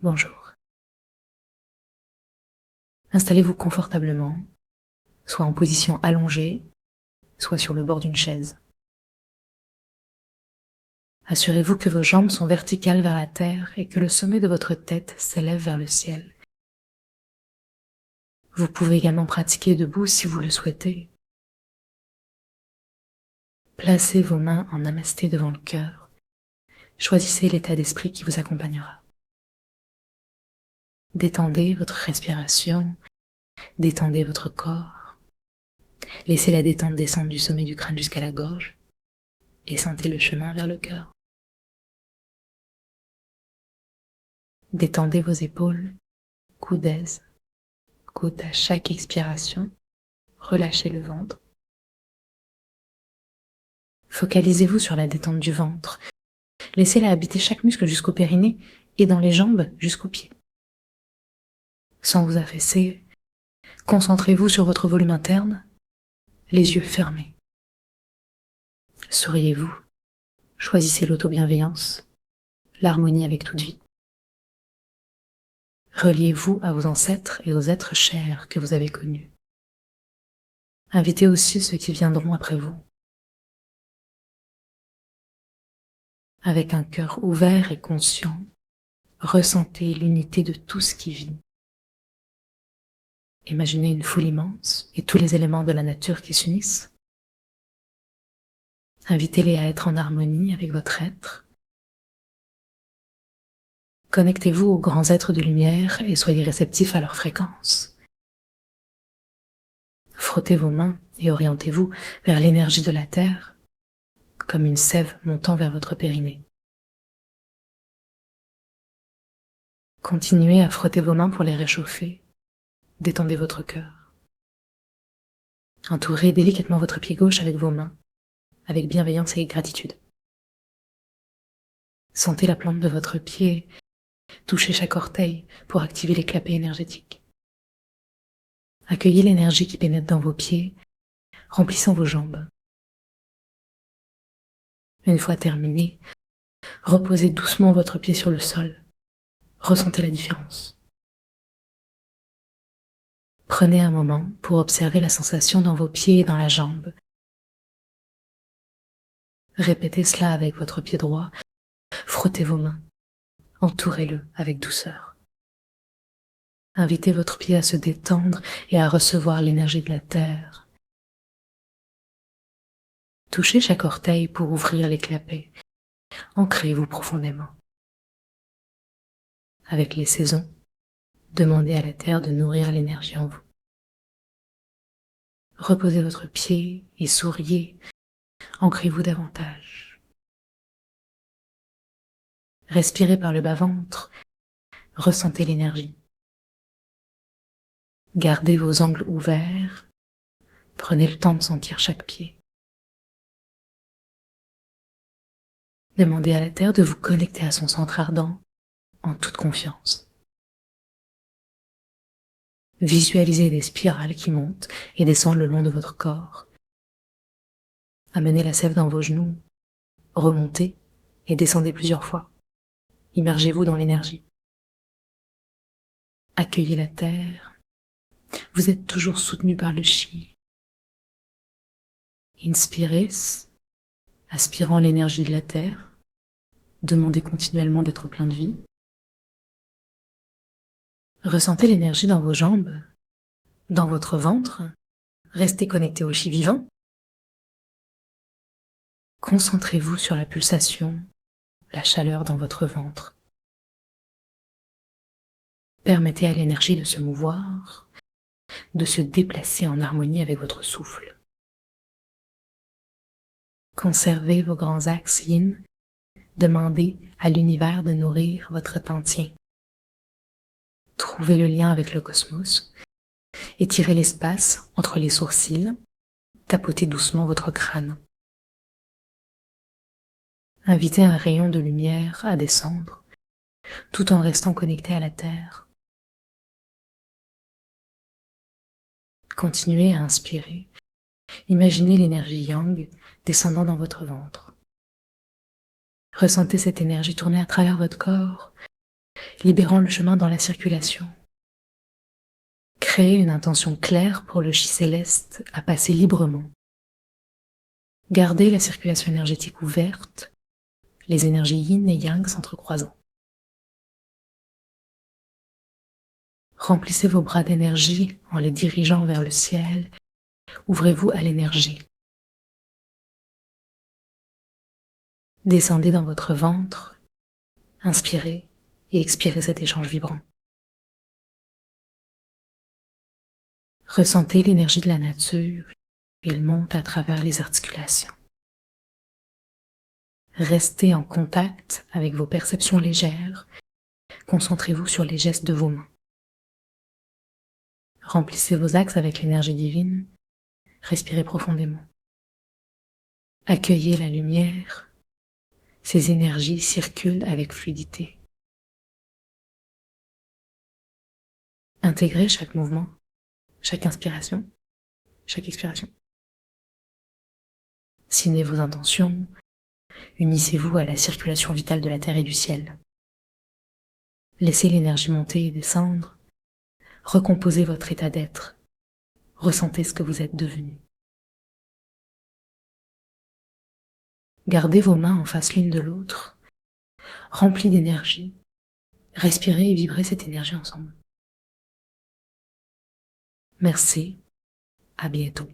Bonjour. Installez-vous confortablement, soit en position allongée, soit sur le bord d'une chaise. Assurez-vous que vos jambes sont verticales vers la terre et que le sommet de votre tête s'élève vers le ciel. Vous pouvez également pratiquer debout si vous le souhaitez. Placez vos mains en namasté devant le cœur. Choisissez l'état d'esprit qui vous accompagnera. Détendez votre respiration, détendez votre corps. Laissez la détente descendre du sommet du crâne jusqu'à la gorge et sentez le chemin vers le cœur. Détendez vos épaules, coudes aises, coudes à chaque expiration, relâchez le ventre. Focalisez-vous sur la détente du ventre. Laissez-la habiter chaque muscle jusqu'au périnée et dans les jambes jusqu'aux pieds. Sans vous affaisser, concentrez-vous sur votre volume interne, les yeux fermés. Souriez-vous, choisissez l'auto-bienveillance, l'harmonie avec toute vie. Reliez-vous à vos ancêtres et aux êtres chers que vous avez connus. Invitez aussi ceux qui viendront après vous. Avec un cœur ouvert et conscient, ressentez l'unité de tout ce qui vit. Imaginez une foule immense et tous les éléments de la nature qui s'unissent. Invitez-les à être en harmonie avec votre être. Connectez-vous aux grands êtres de lumière et soyez réceptifs à leur fréquence. Frottez vos mains et orientez-vous vers l'énergie de la terre, comme une sève montant vers votre périnée. Continuez à frotter vos mains pour les réchauffer. Détendez votre cœur. Entourez délicatement votre pied gauche avec vos mains, avec bienveillance et gratitude. Sentez la plante de votre pied toucher chaque orteil pour activer les clapets énergétiques. Accueillez l'énergie qui pénètre dans vos pieds, remplissant vos jambes. Une fois terminé, reposez doucement votre pied sur le sol. Ressentez la différence. Prenez un moment pour observer la sensation dans vos pieds et dans la jambe. Répétez cela avec votre pied droit. Frottez vos mains. Entourez-le avec douceur. Invitez votre pied à se détendre et à recevoir l'énergie de la terre. Touchez chaque orteil pour ouvrir les clapets. Ancrez-vous profondément. Avec les saisons, demandez à la terre de nourrir l'énergie en vous. Reposez votre pied et souriez. Ancrez-vous davantage. Respirez par le bas-ventre. Ressentez l'énergie. Gardez vos angles ouverts. Prenez le temps de sentir chaque pied. Demandez à la terre de vous connecter à son centre ardent en toute confiance. Visualisez des spirales qui montent et descendent le long de votre corps. Amenez la sève dans vos genoux, remontez et descendez plusieurs fois. Immergez-vous dans l'énergie. Accueillez la terre. Vous êtes toujours soutenu par le chi. Inspirez, aspirant l'énergie de la terre. Demandez continuellement d'être plein de vie. Ressentez l'énergie dans vos jambes, dans votre ventre. Restez connecté au chi vivant. Concentrez-vous sur la pulsation, la chaleur dans votre ventre. Permettez à l'énergie de se mouvoir, de se déplacer en harmonie avec votre souffle. Conservez vos grands axes yin. Demandez à l'univers de nourrir votre tantien. Trouvez le lien avec le cosmos. Étirez l'espace entre les sourcils. Tapotez doucement votre crâne. Invitez un rayon de lumière à descendre, tout en restant connecté à la terre. Continuez à inspirer. Imaginez l'énergie yang descendant dans votre ventre. Ressentez cette énergie tourner à travers votre corps, libérant le chemin dans la circulation. Créez une intention claire pour le chi céleste à passer librement. Gardez la circulation énergétique ouverte, les énergies yin et yang s'entrecroisant. Remplissez vos bras d'énergie en les dirigeant vers le ciel. Ouvrez-vous à l'énergie. Descendez dans votre ventre, inspirez et expirez cet échange vibrant. Ressentez l'énergie de la nature, il monte à travers les articulations. Restez en contact avec vos perceptions légères, concentrez-vous sur les gestes de vos mains. Remplissez vos axes avec l'énergie divine, respirez profondément. Accueillez la lumière, ces énergies circulent avec fluidité. Intégrez chaque mouvement, chaque inspiration, chaque expiration. Signez vos intentions, unissez-vous à la circulation vitale de la terre et du ciel. Laissez l'énergie monter et descendre, recomposez votre état d'être, ressentez ce que vous êtes devenu. Gardez vos mains en face l'une de l'autre, remplies d'énergie, respirez et vibrez cette énergie ensemble. Merci, à bientôt.